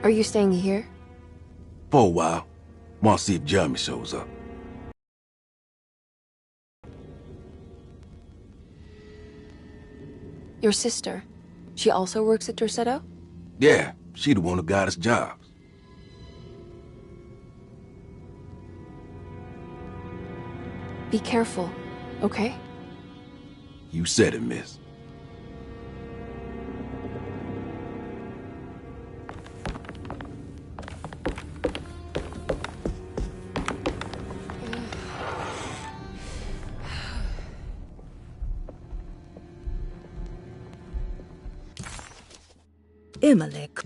Are you staying here? For a while. Want to see if Jeremy shows up. Your sister. She also works at Dorsetto? Yeah, she the one who got us jobs. Be careful, okay? You said it, miss. Imalek.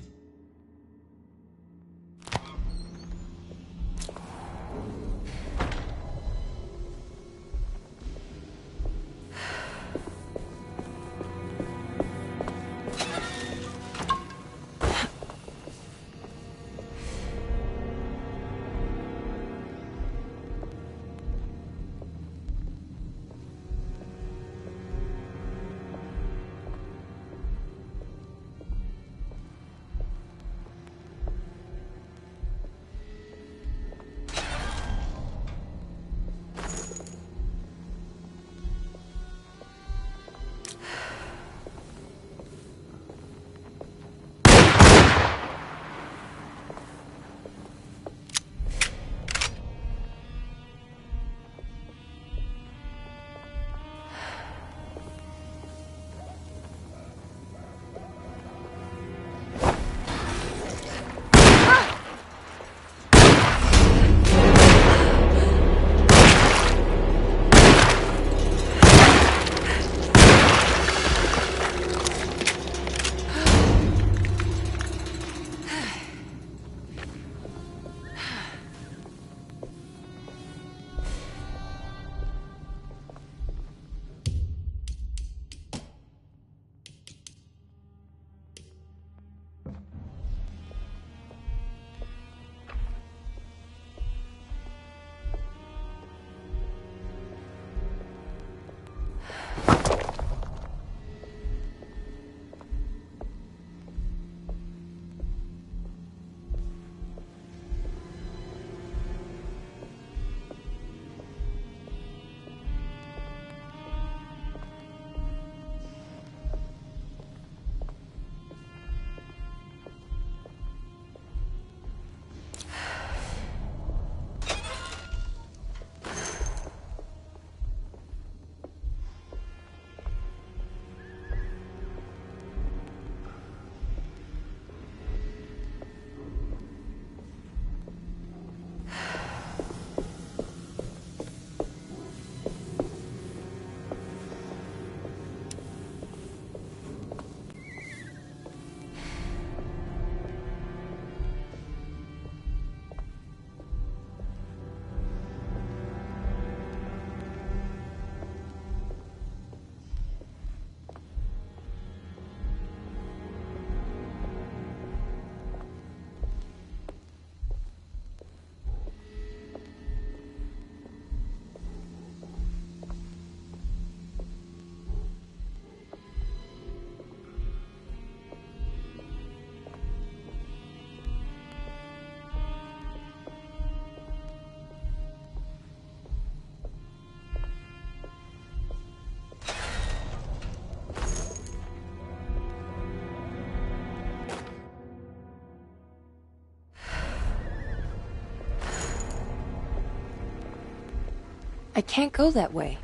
I can't go that way.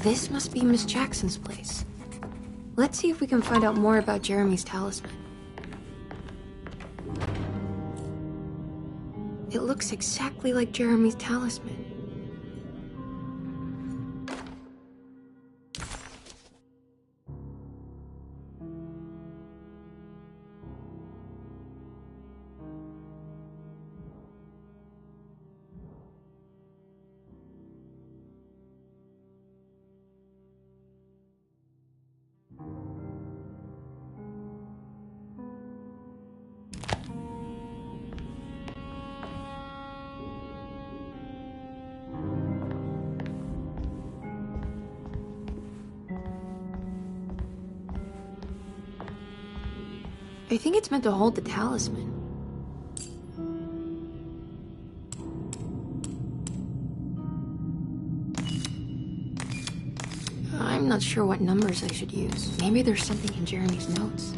This must be Miss Jackson's place. Let's see if we can find out more about Jeremy's talisman. It looks exactly like Jeremy's talisman. I think it's meant to hold the talisman. I'm not sure what numbers I should use. Maybe there's something in Jeremy's notes.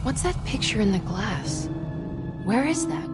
What's that picture in the glass? Where is that?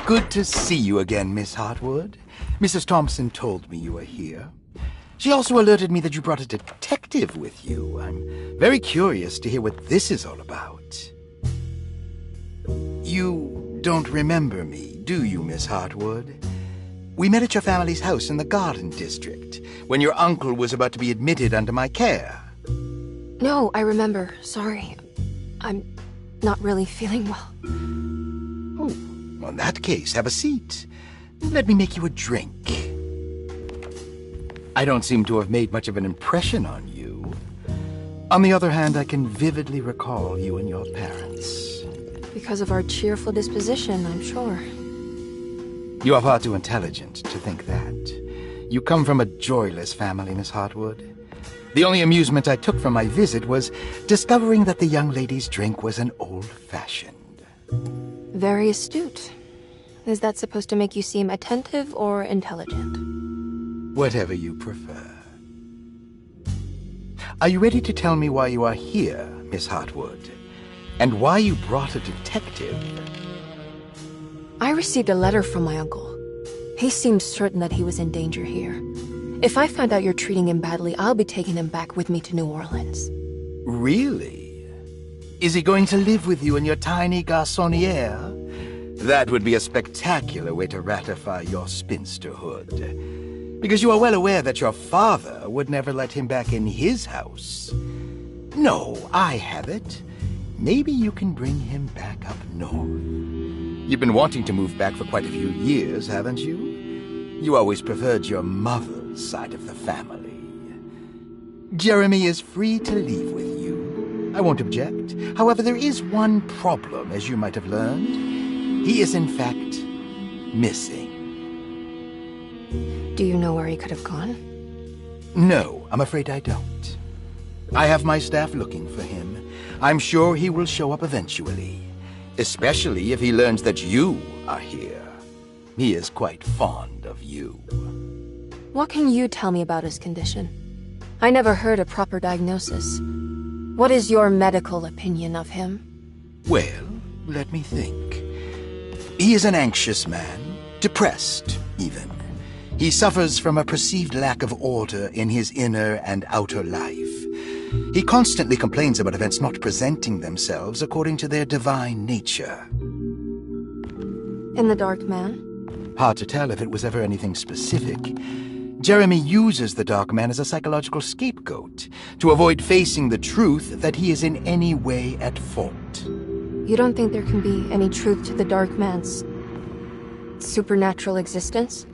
Good to see you again, Miss Hartwood. Mrs. Thompson told me you were here. She also alerted me that you brought a detective with you. I'm very curious to hear what this is all about. You don't remember me, do you, Miss Hartwood? We met at your family's house in the Garden District, when your uncle was about to be admitted under my care. No, I remember. Sorry. I'm not really feeling well. In that case, have a seat. Let me make you a drink. I don't seem to have made much of an impression on you. On the other hand, I can vividly recall you and your parents. Because of our cheerful disposition, I'm sure. You are far too intelligent to think that. You come from a joyless family, Miss Hartwood. The only amusement I took from my visit was discovering that the young lady's drink was an old-fashioned. Very astute. Is that supposed to make you seem attentive or intelligent? Whatever you prefer. Are you ready to tell me why you are here, Miss Hartwood? And why you brought a detective? I received a letter from my uncle. He seems certain that he was in danger here. If I find out you're treating him badly, I'll be taking him back with me to New Orleans. Really? Is he going to live with you in your tiny garçonniere? That would be a spectacular way to ratify your spinsterhood. Because you are well aware that your father would never let him back in his house. No, I have it. Maybe you can bring him back up north. You've been wanting to move back for quite a few years, haven't you? You always preferred your mother's side of the family. Jeremy is free to leave with you. I won't object. However, there is one problem, as you might have learned. He is, in fact, missing. Do you know where he could have gone? No, I'm afraid I don't. I have my staff looking for him. I'm sure he will show up eventually. Especially if he learns that you are here. He is quite fond of you. What can you tell me about his condition? I never heard a proper diagnosis. What is your medical opinion of him? Well, let me think. He is an anxious man, depressed, even. He suffers from a perceived lack of order in his inner and outer life. He constantly complains about events not presenting themselves according to their divine nature. And the Dark Man? Hard to tell if it was ever anything specific. Jeremy uses the Dark Man as a psychological scapegoat to avoid facing the truth that he is in any way at fault. You don't think there can be any truth to the Dark Man's supernatural existence?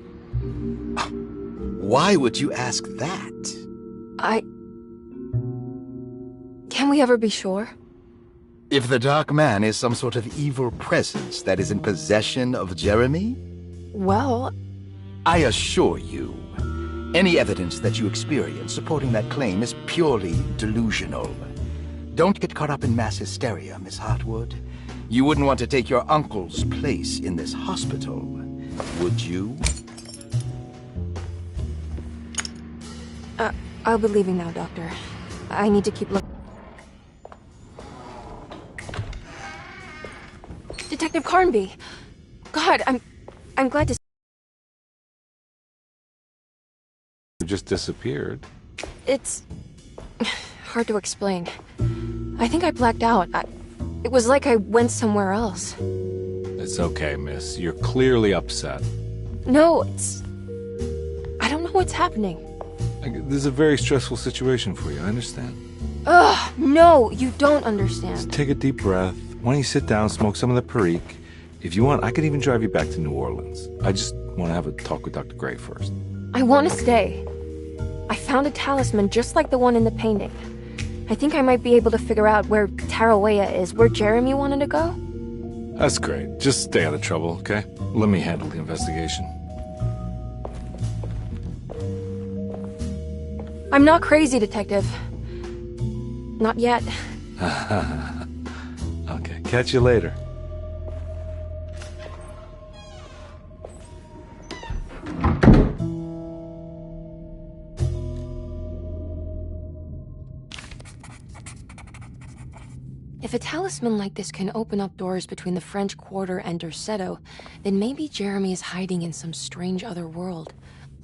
Why would you ask that? Can we ever be sure? If the Dark Man is some sort of evil presence that is in possession of Jeremy? Well, I assure you, any evidence that you experience supporting that claim is purely delusional. Don't get caught up in mass hysteria, Miss Hartwood. You wouldn't want to take your uncle's place in this hospital, would you? I'll be leaving now, Doctor. I need to keep looking. Detective Carnby! God, I'm glad to see You just disappeared. It's hard to explain. I think I blacked out. It was like I went somewhere else. It's okay, miss. You're clearly upset. No, I don't know what's happening. This is a very stressful situation for you, I understand. Ugh, no, you don't understand. Just take a deep breath. Why don't you sit down, smoke some of the Perique? If you want, I could even drive you back to New Orleans. I just want to have a talk with Dr. Gray first. I want to stay. I found a talisman just like the one in the painting. I think I might be able to figure out where Tarawea is, where Jeremy wanted to go. That's great. Just stay out of trouble, okay? Let me handle the investigation. I'm not crazy, Detective. Not yet. Okay, catch you later. If a talisman like this can open up doors between the French Quarter and Derceto, then maybe Jeremy is hiding in some strange other world.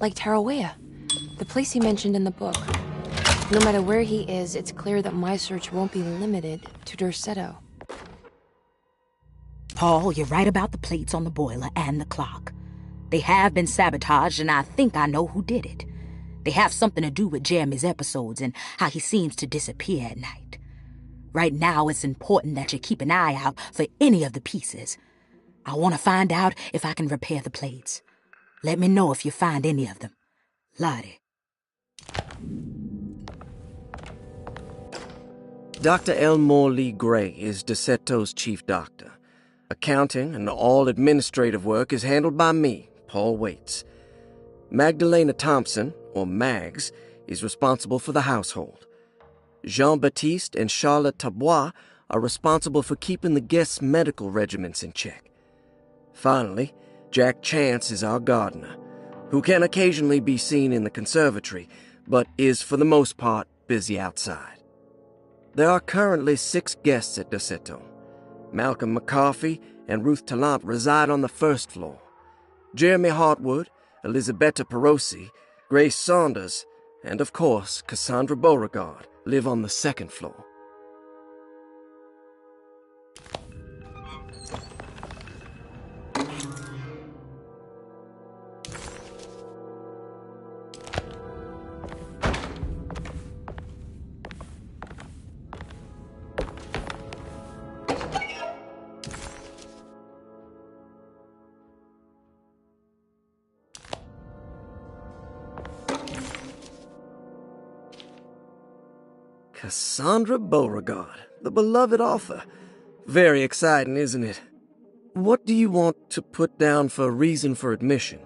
Like Tarawea, the place he mentioned in the book. No matter where he is, it's clear that my search won't be limited to Derceto. Paul, you're right about the plates on the boiler and the clock. They have been sabotaged, and I think I know who did it. They have something to do with Jeremy's episodes and how he seems to disappear at night. Right now, it's important that you keep an eye out for any of the pieces. I want to find out if I can repair the plates. Let me know if you find any of them. Lottie. Dr. Elmore Lee Gray is Deceto's chief doctor. Accounting and all administrative work is handled by me, Paul Waits. Magdalena Thompson, or Mags, is responsible for the household. Jean-Baptiste and Charlotte Tabois are responsible for keeping the guests' medical regimens in check. Finally, Jack Chance is our gardener, who can occasionally be seen in the conservatory, but is for the most part busy outside. There are currently 6 guests at Derceto. Malcolm McCarthy and Ruth Tallant reside on the first floor. Jeremy Hartwood, Elisabetta Perosi, Grace Saunders, and of course Cassandra Beauregard live on the second floor. Cassandra Beauregard, the beloved author. Very exciting, isn't it? What do you want to put down for reason for admission?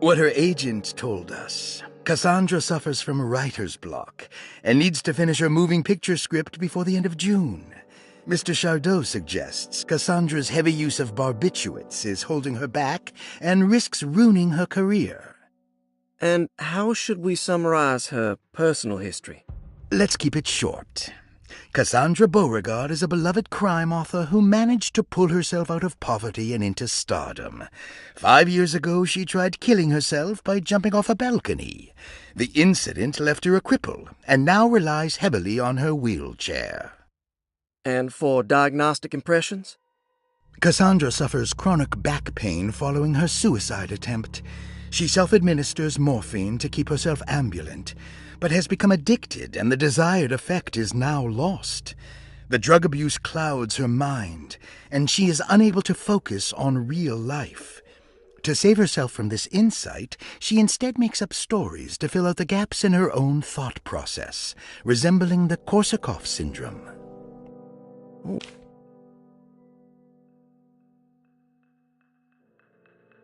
What her agent told us. Cassandra suffers from writer's block and needs to finish her moving picture script before the end of June. Mr. Chardot suggests Cassandra's heavy use of barbiturates is holding her back and risks ruining her career. And how should we summarize her personal history? Let's keep it short. Cassandra Beauregard is a beloved crime author who managed to pull herself out of poverty and into stardom. 5 years ago, she tried killing herself by jumping off a balcony. The incident left her a cripple, and now relies heavily on her wheelchair. And for diagnostic impressions? Cassandra suffers chronic back pain following her suicide attempt. She self-administers morphine to keep herself ambulant, but has become addicted, and the desired effect is now lost. The drug abuse clouds her mind, and she is unable to focus on real life. To save herself from this insight, she instead makes up stories to fill out the gaps in her own thought process, resembling the Korsakoff syndrome. Oh.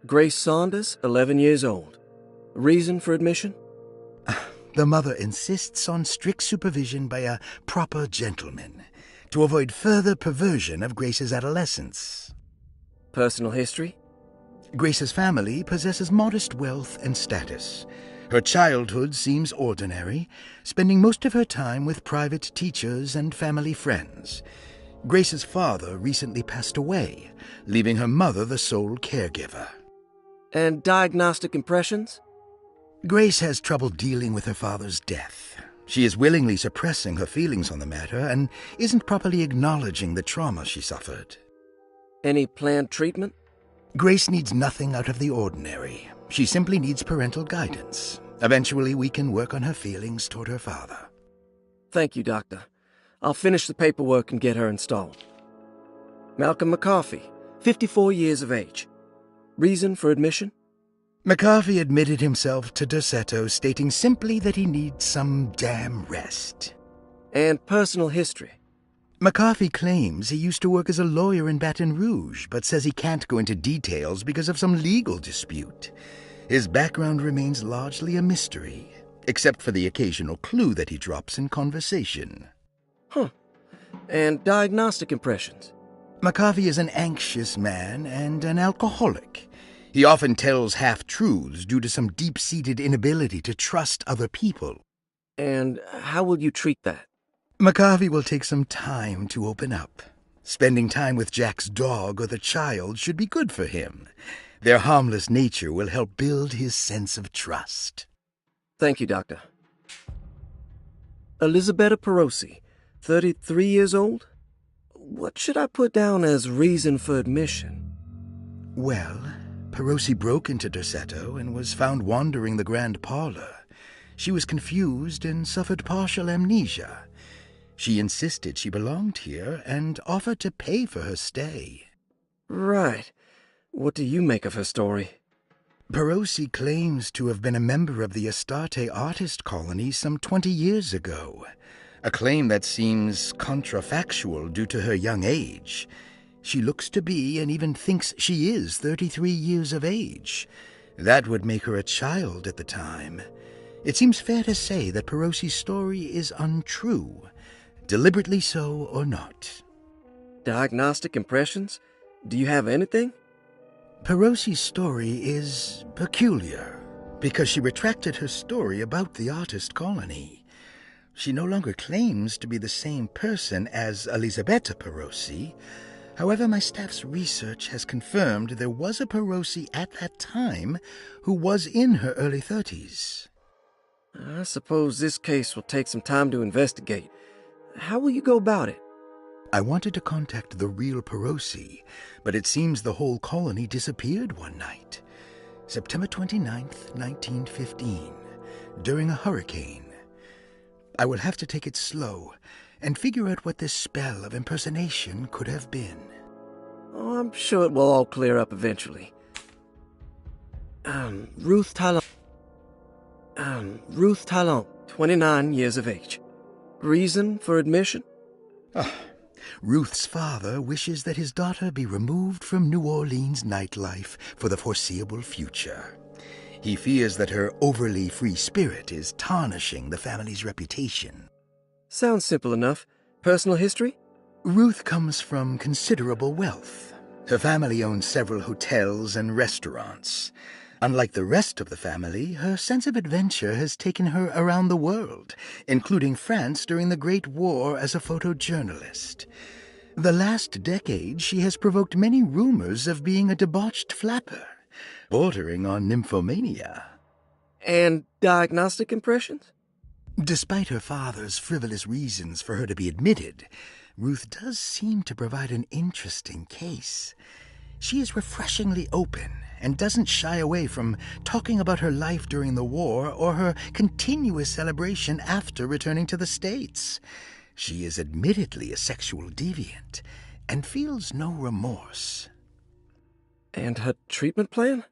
Grace Saunders, 11 years old. Reason for admission? The mother insists on strict supervision by a proper gentleman to avoid further perversion of Grace's adolescence. Personal history? Grace's family possesses modest wealth and status. Her childhood seems ordinary, spending most of her time with private teachers and family friends. Grace's father recently passed away, leaving her mother the sole caregiver. And diagnostic impressions? Grace has trouble dealing with her father's death. She is willingly suppressing her feelings on the matter and isn't properly acknowledging the trauma she suffered. Any planned treatment? Grace needs nothing out of the ordinary. She simply needs parental guidance. Eventually, we can work on her feelings toward her father. Thank you, Doctor. I'll finish the paperwork and get her installed. Malcolm McCarthy, 54 years of age. Reason for admission? McCarthy admitted himself to Derceto, stating simply that he needs some damn rest. And personal history? McCarthy claims he used to work as a lawyer in Baton Rouge, but says he can't go into details because of some legal dispute. His background remains largely a mystery, except for the occasional clue that he drops in conversation. Huh. And diagnostic impressions? McCarthy is an anxious man and an alcoholic. He often tells half-truths due to some deep-seated inability to trust other people. And how will you treat that? McCarthy will take some time to open up. Spending time with Jack's dog or the child should be good for him. Their harmless nature will help build his sense of trust. Thank you, Doctor. Elisabetta Perosi, 33 years old? What should I put down as reason for admission? Well, Perosi broke into Derceto and was found wandering the grand parlor. She was confused and suffered partial amnesia. She insisted she belonged here and offered to pay for her stay. Right. What do you make of her story? Perosi claims to have been a member of the Astarte artist colony some 20 years ago, a claim that seems contrafactual due to her young age. She looks to be and even thinks she is 33 years of age. That would make her a child at the time. It seems fair to say that Perosi's story is untrue, deliberately so or not. Diagnostic impressions? Do you have anything? Perosi's story is peculiar because she retracted her story about the artist colony. She no longer claims to be the same person as Elisabetta Perosi. However, my staff's research has confirmed there was a Perosi at that time who was in her early 30s. I suppose this case will take some time to investigate. How will you go about it? I wanted to contact the real Perosi, but it seems the whole colony disappeared one night. September 29th, 1915, during a hurricane. I will have to take it slow and figure out what this spell of impersonation could have been. Oh, I'm sure it will all clear up eventually. Ruth Talon, 29 years of age. Reason for admission? Ruth's father wishes that his daughter be removed from New Orleans nightlife for the foreseeable future. He fears that her overly free spirit is tarnishing the family's reputation. Sounds simple enough. Personal history? Ruth comes from considerable wealth. Her family owns several hotels and restaurants. Unlike the rest of the family, her sense of adventure has taken her around the world, including France during the Great War as a photojournalist. The last decade, she has provoked many rumors of being a debauched flapper, bordering on nymphomania. And diagnostic impressions? Despite her father's frivolous reasons for her to be admitted, Ruth does seem to provide an interesting case. She is refreshingly open and doesn't shy away from talking about her life during the war or her continuous celebration after returning to the States. She is admittedly a sexual deviant and feels no remorse. And her treatment plan?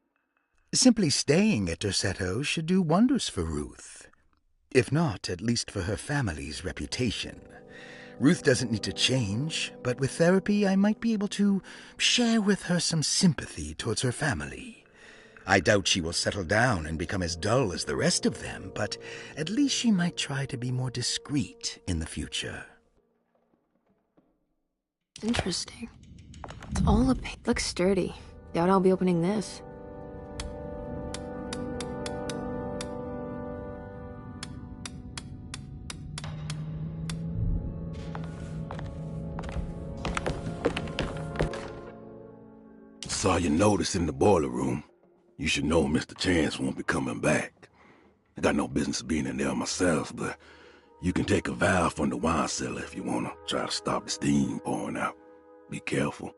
Simply staying at Derceto should do wonders for Ruth. If not, at least for her family's reputation. Ruth doesn't need to change, but with therapy I might be able to share with her some sympathy towards her family. I doubt she will settle down and become as dull as the rest of them, but at least she might try to be more discreet in the future. Interesting. It's all looks sturdy. Doubt I'll be opening this. Saw your notice in the boiler room. You should know Mr. Chance won't be coming back. I got no business being in there myself, but you can take a valve from the wine cellar if you want to try to stop the steam pouring out. Be careful.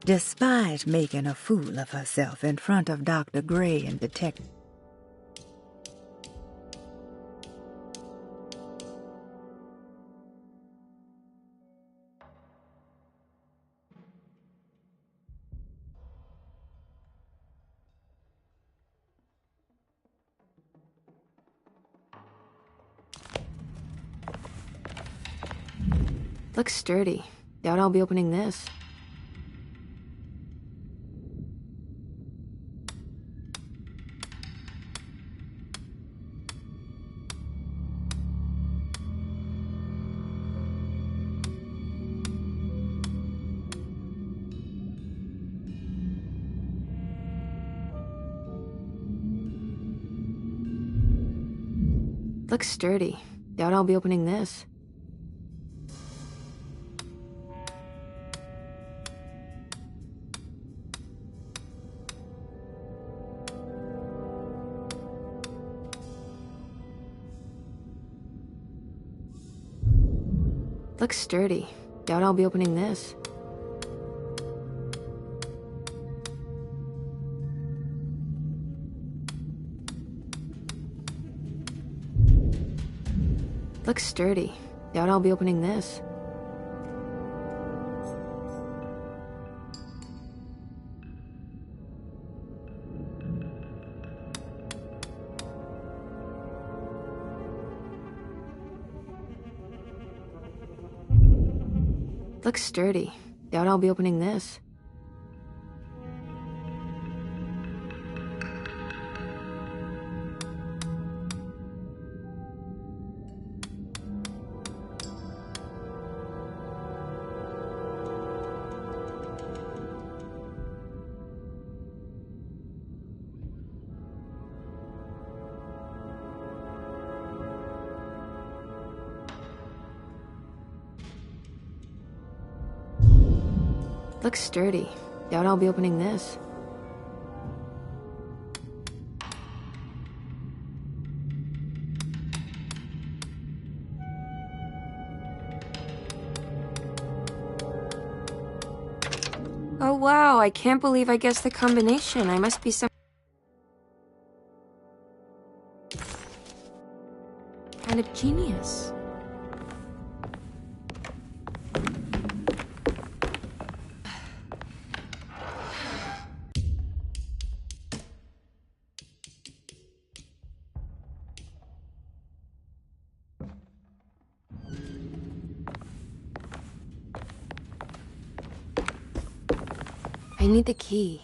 Despite making a fool of herself in front of Dr. Gray and Detective. Looks sturdy. Doubt I'll be opening this. Looks sturdy. Doubt I'll be opening this. Looks sturdy. Doubt I'll be opening this. Looks sturdy. Doubt I'll be opening this. Looks sturdy. Doubt I'll be opening this. Looks sturdy. Doubt I'll be opening this. Oh wow, I can't believe I guessed the combination. I must be some kind of genius. I need the key.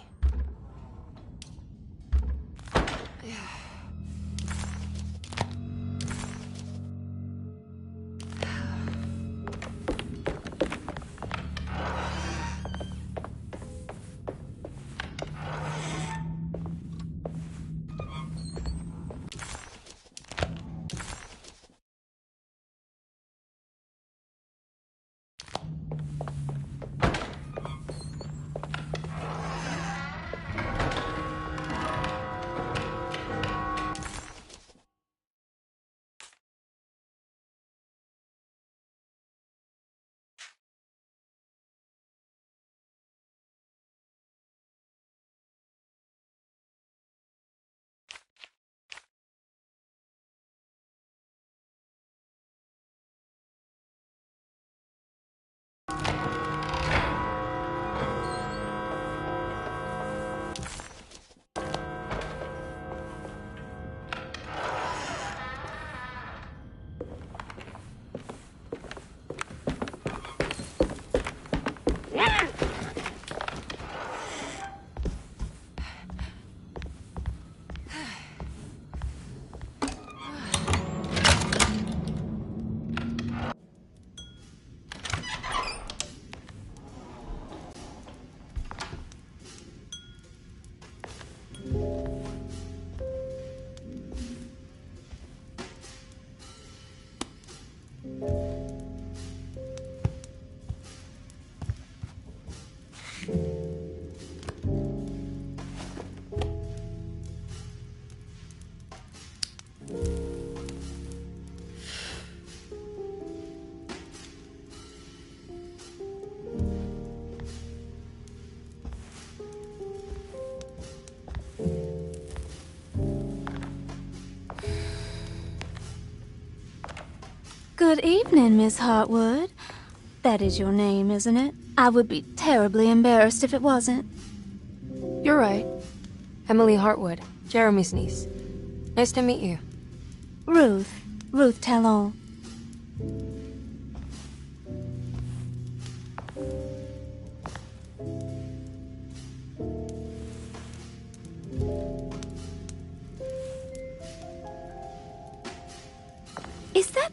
Good evening, Miss Hartwood. That is your name, isn't it? I would be terribly embarrassed if it wasn't. You're right. Emily Hartwood, Jeremy's niece. Nice to meet you. Ruth Talon.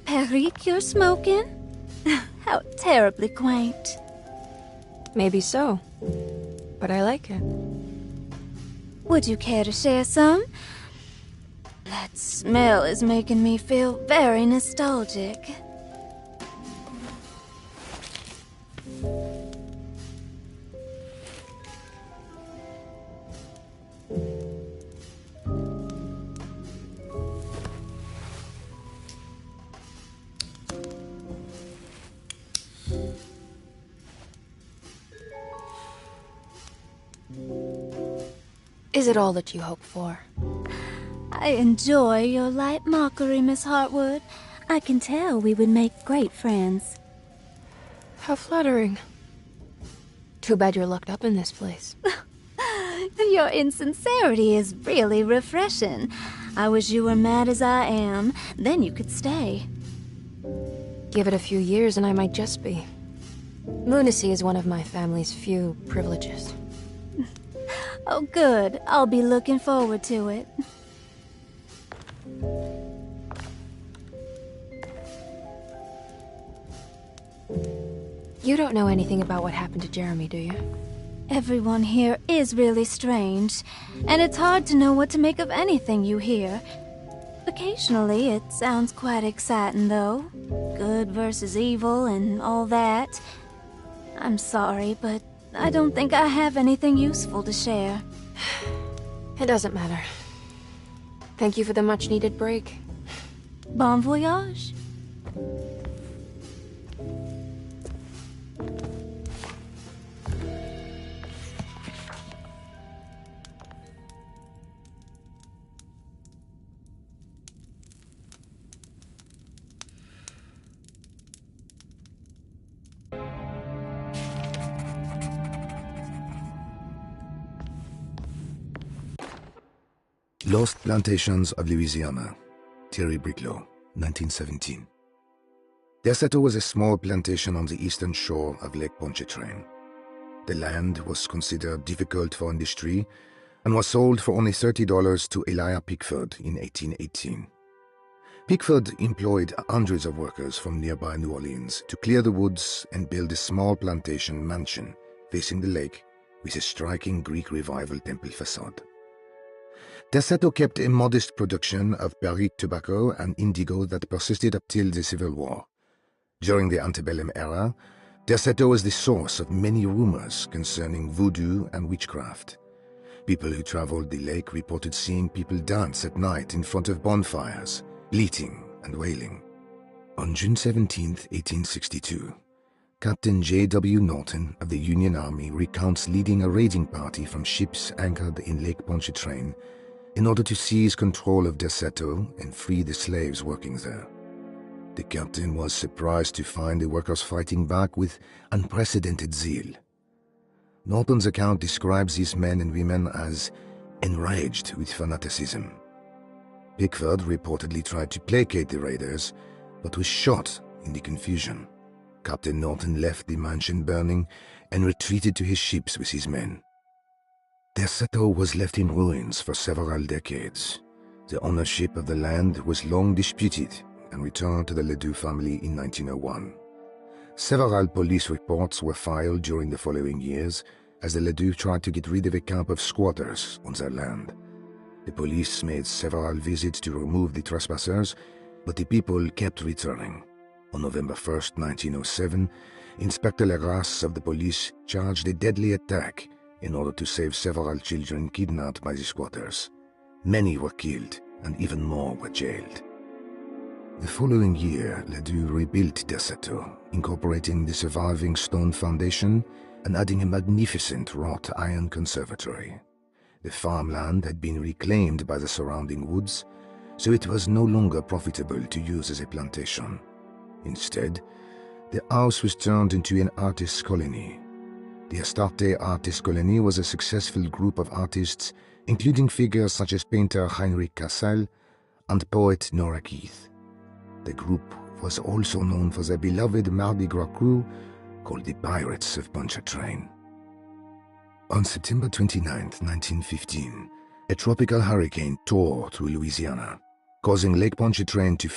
Perique you're smoking? How terribly quaint. Maybe so, but I like it. Would you care to share some? That smell is making me feel very nostalgic. Is it all that you hope for? I enjoy your light mockery, Miss Hartwood. I can tell we would make great friends. How flattering. Too bad you're locked up in this place. Your insincerity is really refreshing. I wish you were mad as I am, then you could stay. Give it a few years and I might just be. Lunacy is one of my family's few privileges. Oh, good. I'll be looking forward to it. You don't know anything about what happened to Jeremy, do you? Everyone here is really strange, and it's hard to know what to make of anything you hear. Occasionally, it sounds quite exciting, though. Good versus evil and all that. I'm sorry, but I don't think I have anything useful to share. It doesn't matter. Thank you for the much-needed break. Bon voyage. Lost Plantations of Louisiana, Thierry Briclot, 1917. Derceto was a small plantation on the eastern shore of Lake Pontchartrain. The land was considered difficult for industry and was sold for only $30 to Elijah Pickford in 1818. Pickford employed hundreds of workers from nearby New Orleans to clear the woods and build a small plantation mansion facing the lake with a striking Greek Revival temple facade. Derceto kept a modest production of Perique tobacco and indigo that persisted up till the Civil War. During the antebellum era, Derceto was the source of many rumors concerning voodoo and witchcraft. People who traveled the lake reported seeing people dance at night in front of bonfires, bleating and wailing. On June 17, 1862, Captain J.W. Norton of the Union Army recounts leading a raiding party from ships anchored in Lake Pontchartrain in order to seize control of Derceto and free the slaves working there. The captain was surprised to find the workers fighting back with unprecedented zeal. Norton's account describes these men and women as enraged with fanaticism. Pickford reportedly tried to placate the raiders, but was shot in the confusion. Captain Norton left the mansion burning and retreated to his ships with his men. Derceto was left in ruins for several decades. The ownership of the land was long disputed and returned to the Ledoux family in 1901. Several police reports were filed during the following years as the Ledoux tried to get rid of a camp of squatters on their land. The police made several visits to remove the trespassers, but the people kept returning. On November 1, 1907, Inspector Legras of the police charged a deadly attack in order to save several children kidnapped by the squatters. Many were killed, and even more were jailed. The following year, Ledoux rebuilt Derceto, incorporating the surviving stone foundation and adding a magnificent wrought iron conservatory. The farmland had been reclaimed by the surrounding woods, so it was no longer profitable to use as a plantation. Instead, the house was turned into an artist's colony. The Astarte Artist Colony was a successful group of artists, including figures such as painter Heinrich Cassel and poet Nora Keith. The group was also known for their beloved Mardi Gras crew called the Pirates of Pontchartrain. On September 29, 1915, a tropical hurricane tore through Louisiana, causing Lake Pontchartrain to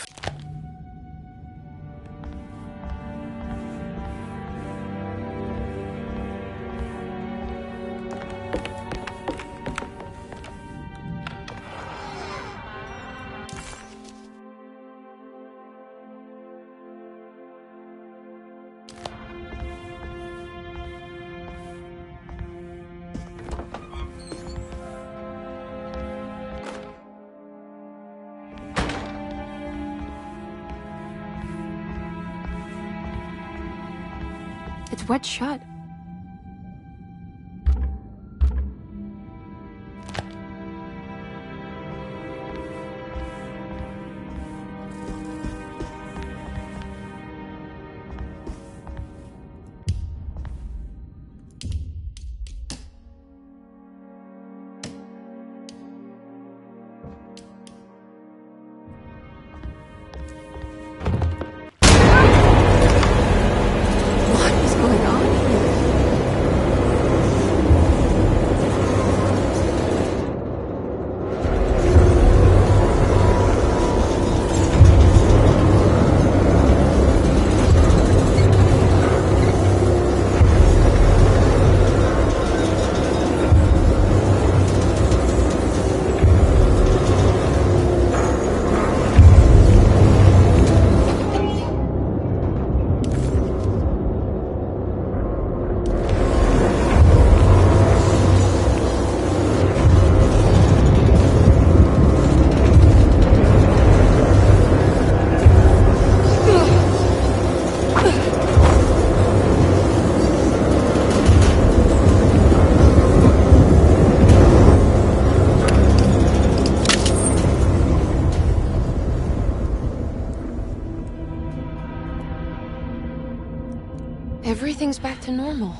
It's wet shut. What is going on here? Everything's back to normal.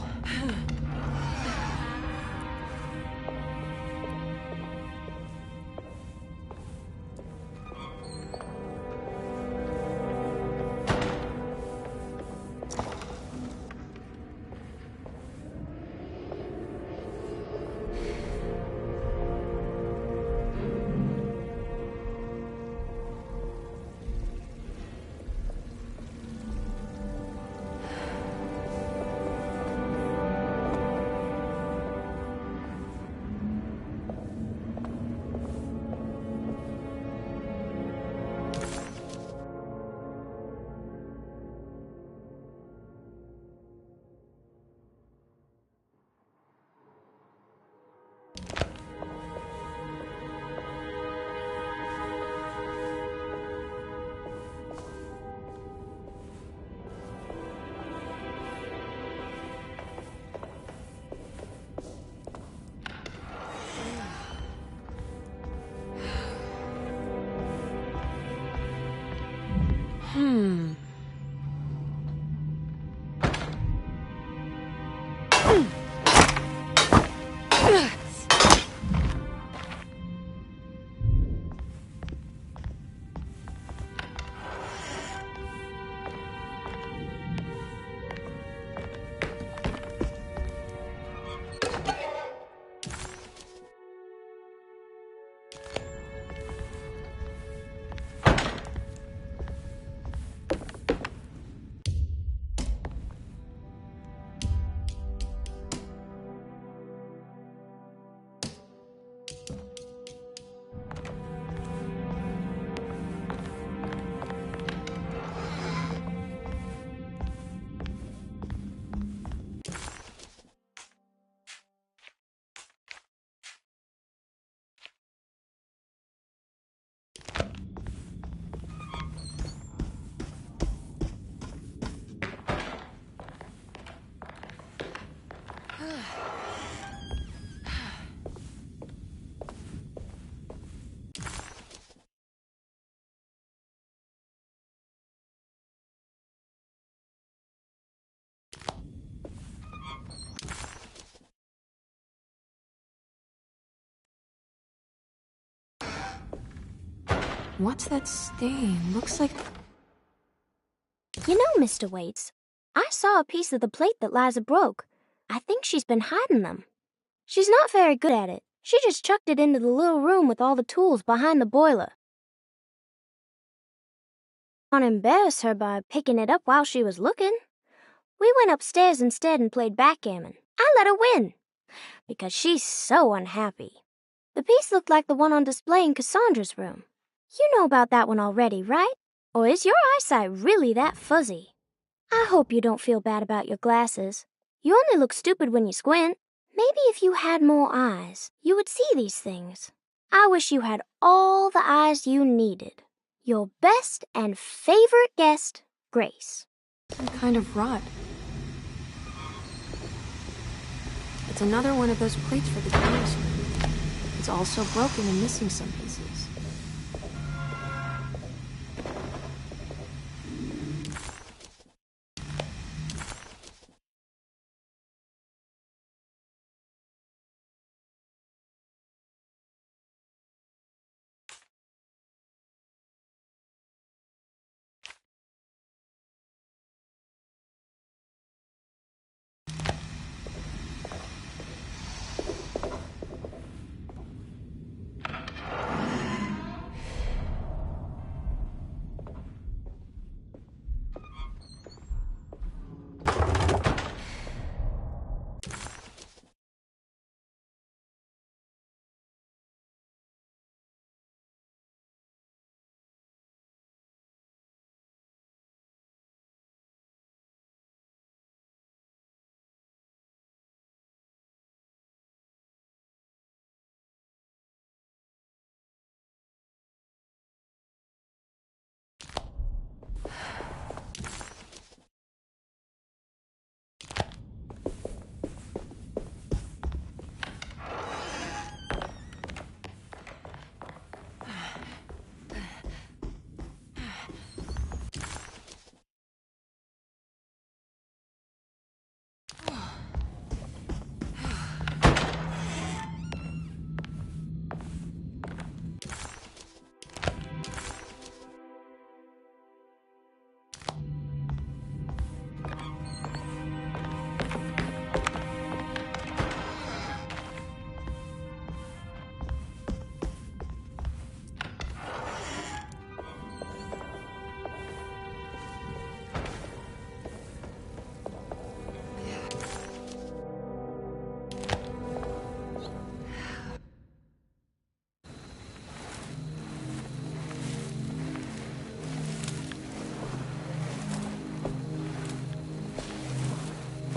What's that stain? Looks like... You know, Mr. Waits, I saw a piece of the plate that Liza broke. I think she's been hiding them. She's not very good at it. She just chucked it into the little room with all the tools behind the boiler. I didn't want to embarrass her by picking it up while she was looking. We went upstairs instead and played backgammon. I let her win, because she's so unhappy. The piece looked like the one on display in Cassandra's room. You know about that one already, right? Or is your eyesight really that fuzzy? I hope you don't feel bad about your glasses. You only look stupid when you squint. Maybe if you had more eyes, you would see these things. I wish you had all the eyes you needed. Your best and favorite guest, Grace. Some kind of rot. It's another one of those plates for the talisman. It's also broken and missing some pieces.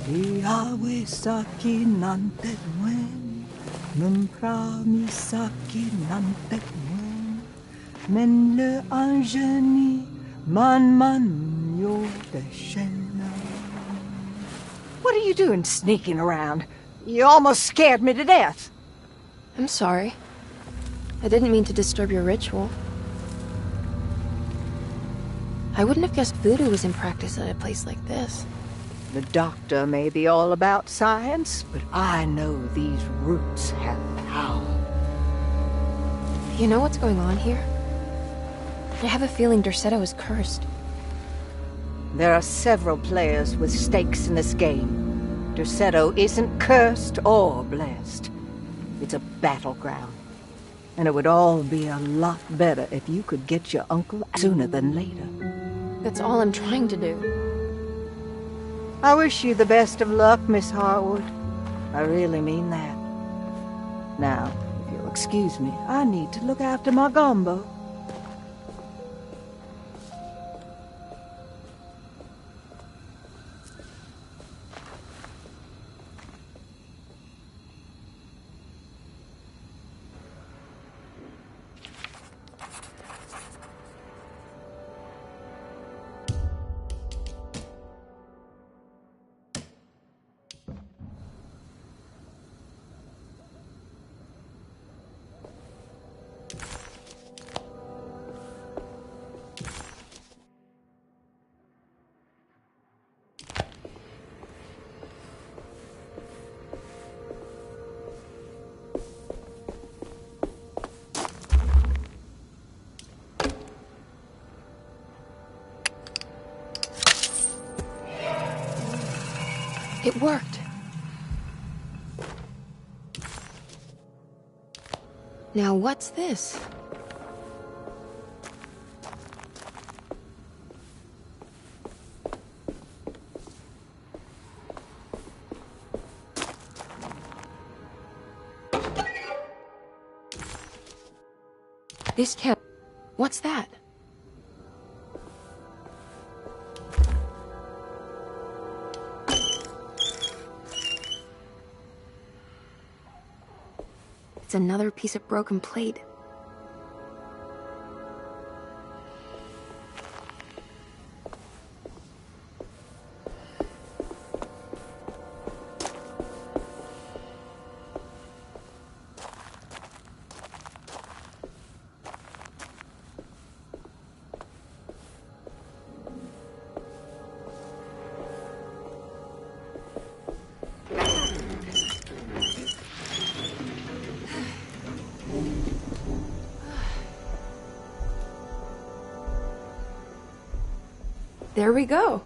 Iawe saki nante mwen, memprami saki nante mwen, men le anjeni man yo deshena. What are you doing sneaking around? You almost scared me to death. I'm sorry. I didn't mean to disturb your ritual. I wouldn't have guessed voodoo was in practice at a place like this. The doctor may be all about science, but I know these roots have power. You know what's going on here? I have a feeling Derceto is cursed. There are several players with stakes in this game. Derceto isn't cursed or blessed. It's a battleground. And it would all be a lot better if you could get your uncle sooner than later. That's all I'm trying to do. I wish you the best of luck, Miss Harwood. I really mean that. Now, if you'll excuse me, I need to look after my gumbo. It worked. Now what's this? This can't... What's that? It's another piece of broken plate. There we go.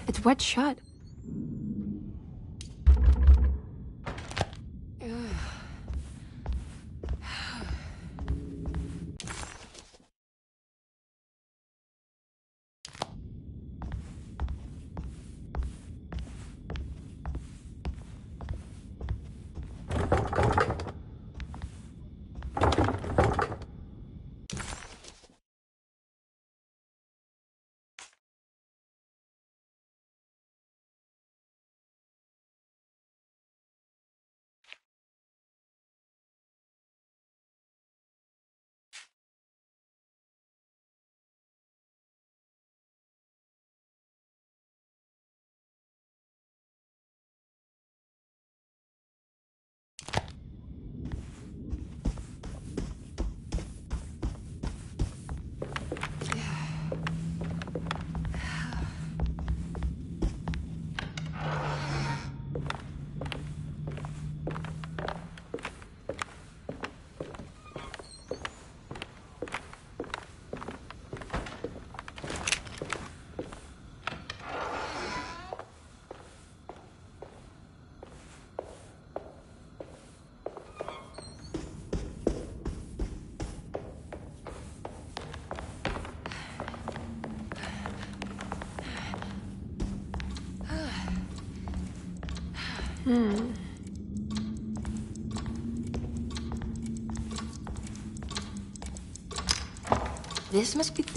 It's wet shut.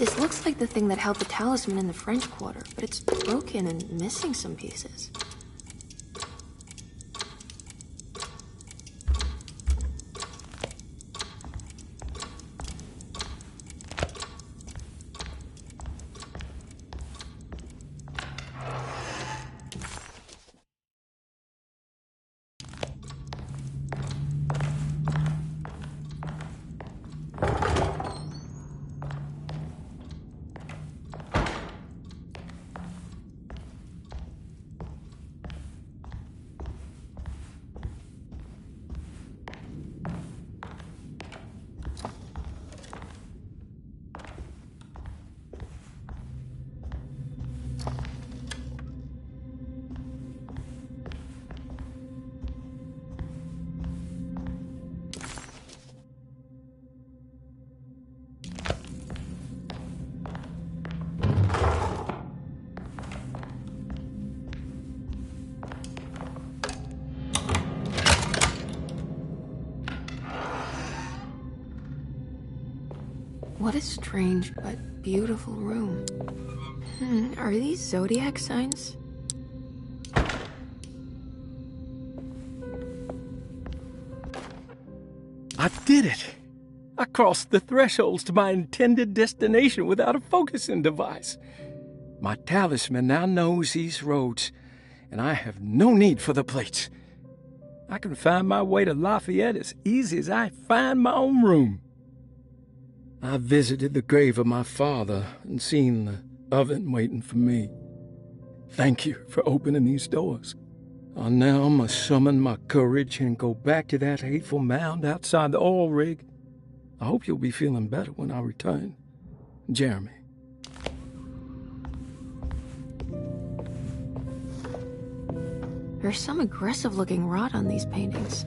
This looks like the thing that held the talisman in the French Quarter, but it's broken and missing some pieces. What a strange but beautiful room. Are these zodiac signs? I did it! I crossed the thresholds to my intended destination without a focusing device. My talisman now knows these roads, and I have no need for the plates. I can find my way to Lafayette as easy as I find my own room. I visited the grave of my father and seen the oven waiting for me. Thank you for opening these doors. I now must summon my courage and go back to that hateful mound outside the oil rig. I hope you'll be feeling better when I return. Jeremy. There's some aggressive-looking rot on these paintings.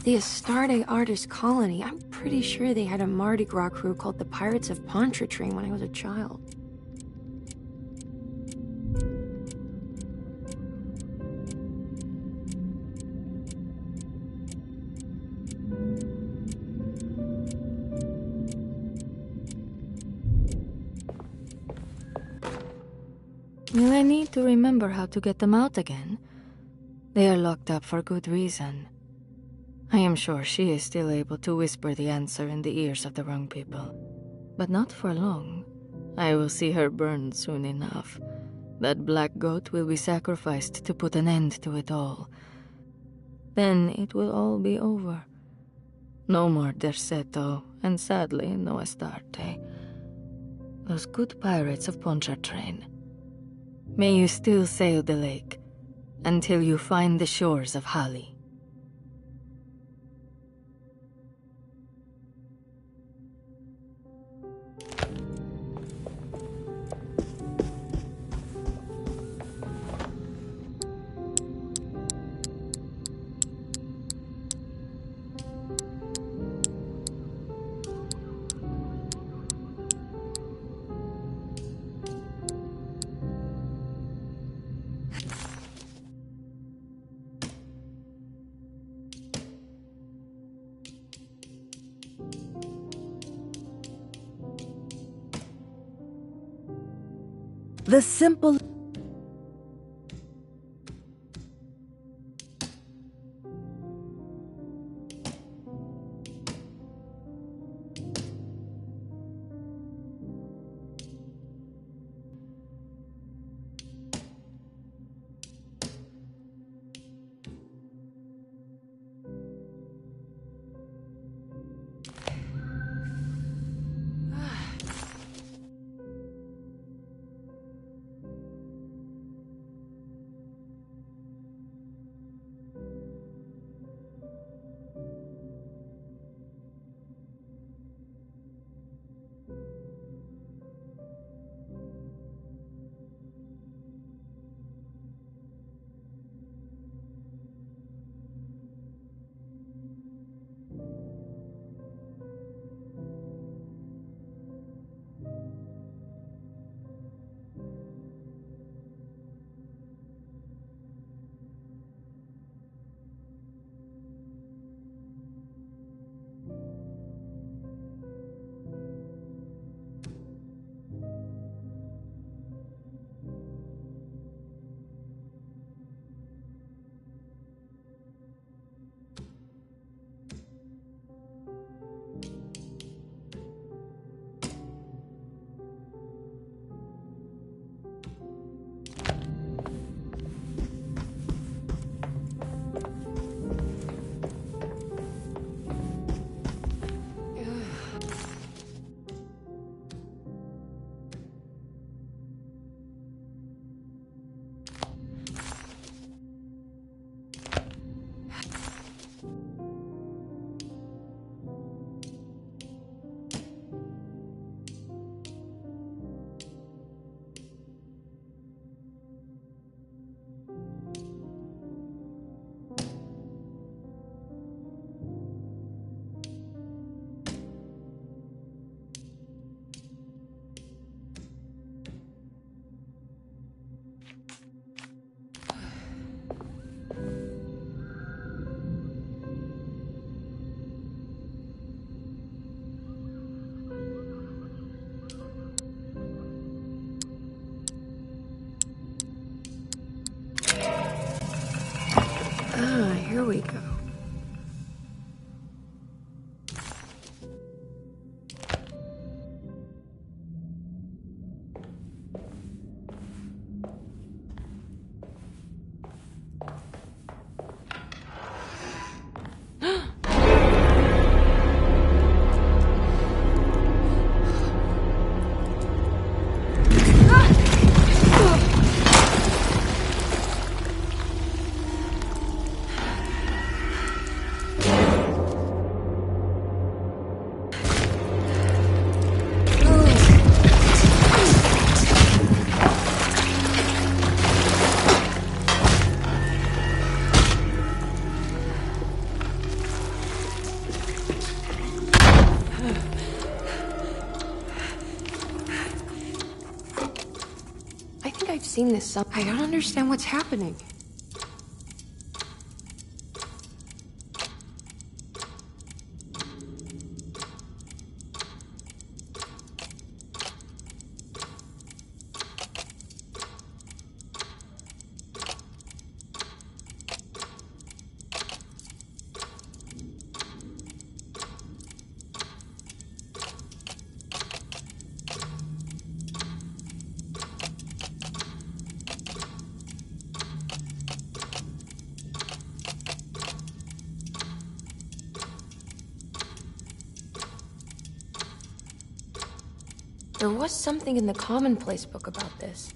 The Astarte Artist Colony. I'm pretty sure they had a Mardi Gras crew called the Pirates of Pontchartrain when I was a child. Will I need to remember how to get them out again? They are locked up for good reason. I am sure she is still able to whisper the answer in the ears of the wrong people. But not for long. I will see her burned soon enough. That black goat will be sacrificed to put an end to it all. Then it will all be over. No more Derceto, and sadly, no Astarte. Those good pirates of Pontchartrain. May you still sail the lake, until you find the shores of Hali. The simple... here we go. I've seen this I don't understand what's happening. There was something in the Commonplace book about this.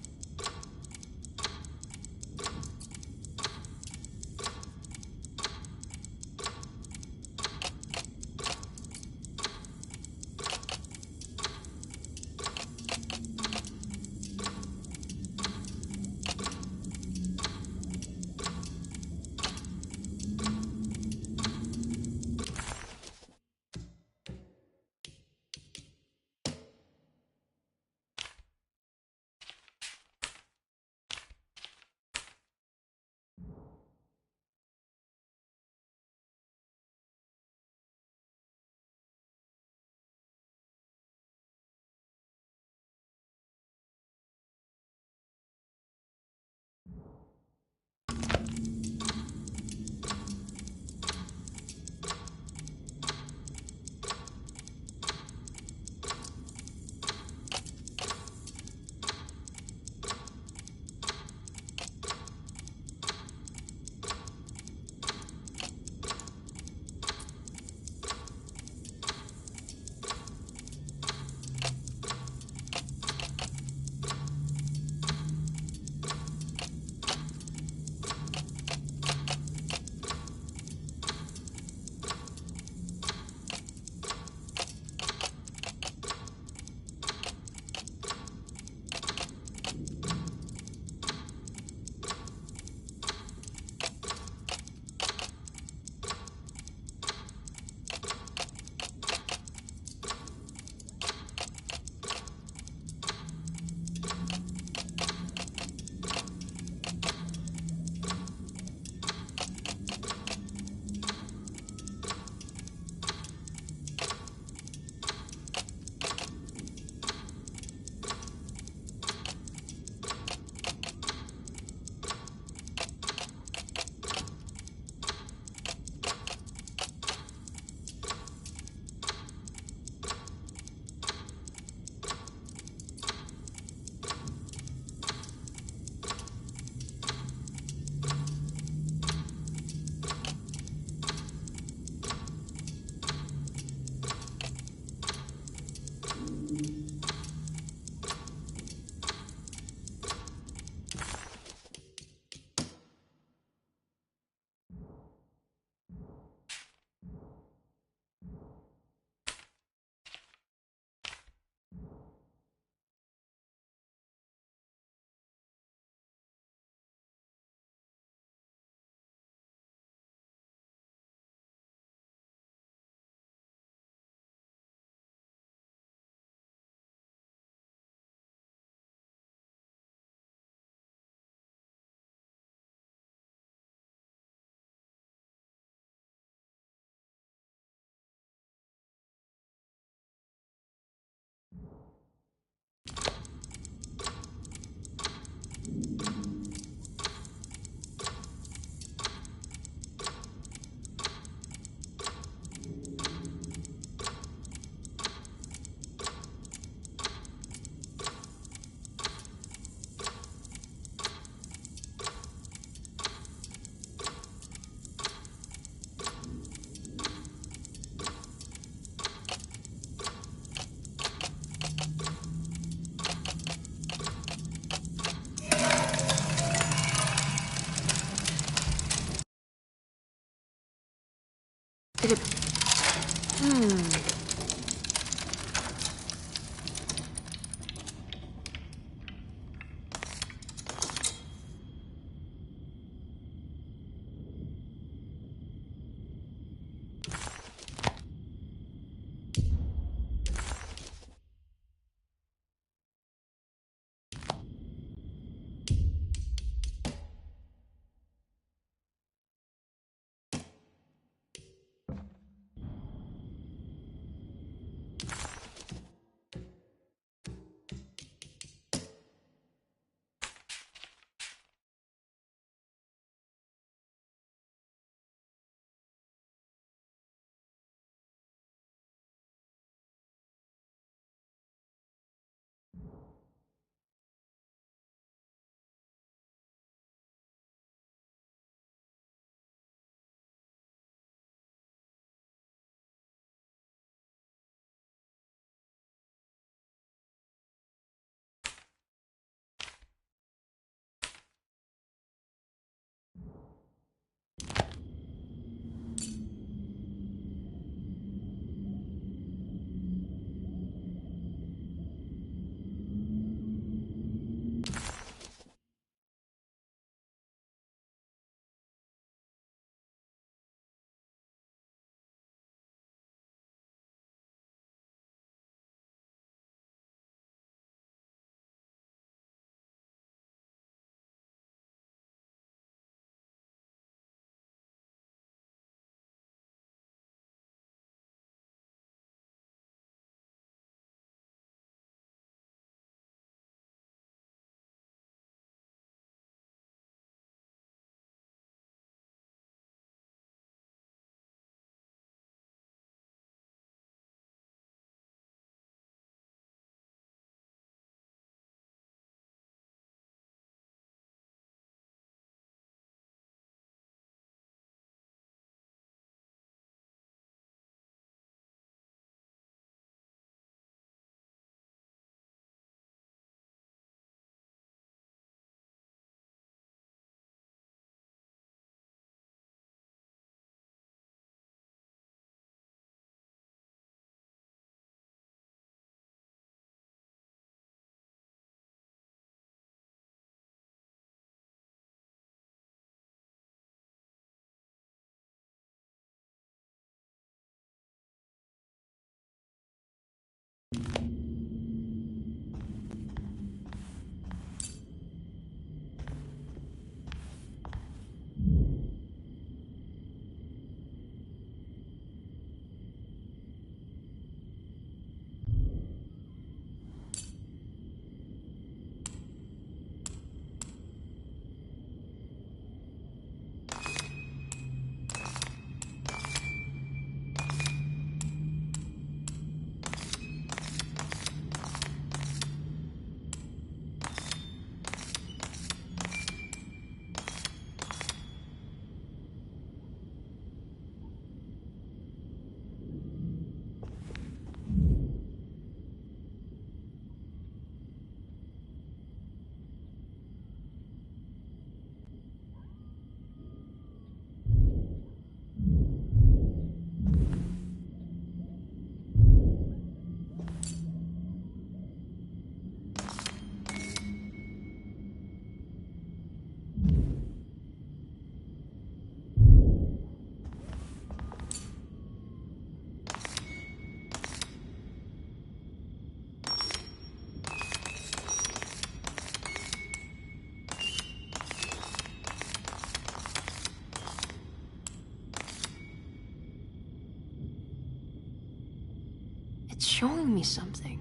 It's showing me something.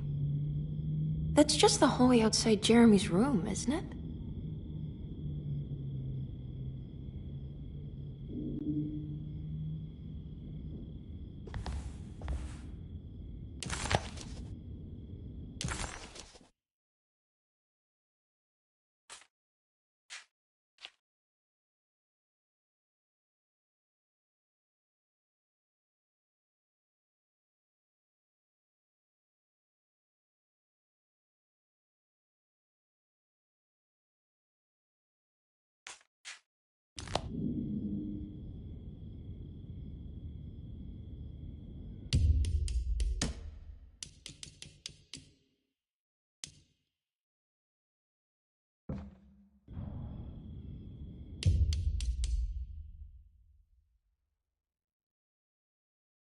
That's just the hallway outside Jeremy's room, isn't it?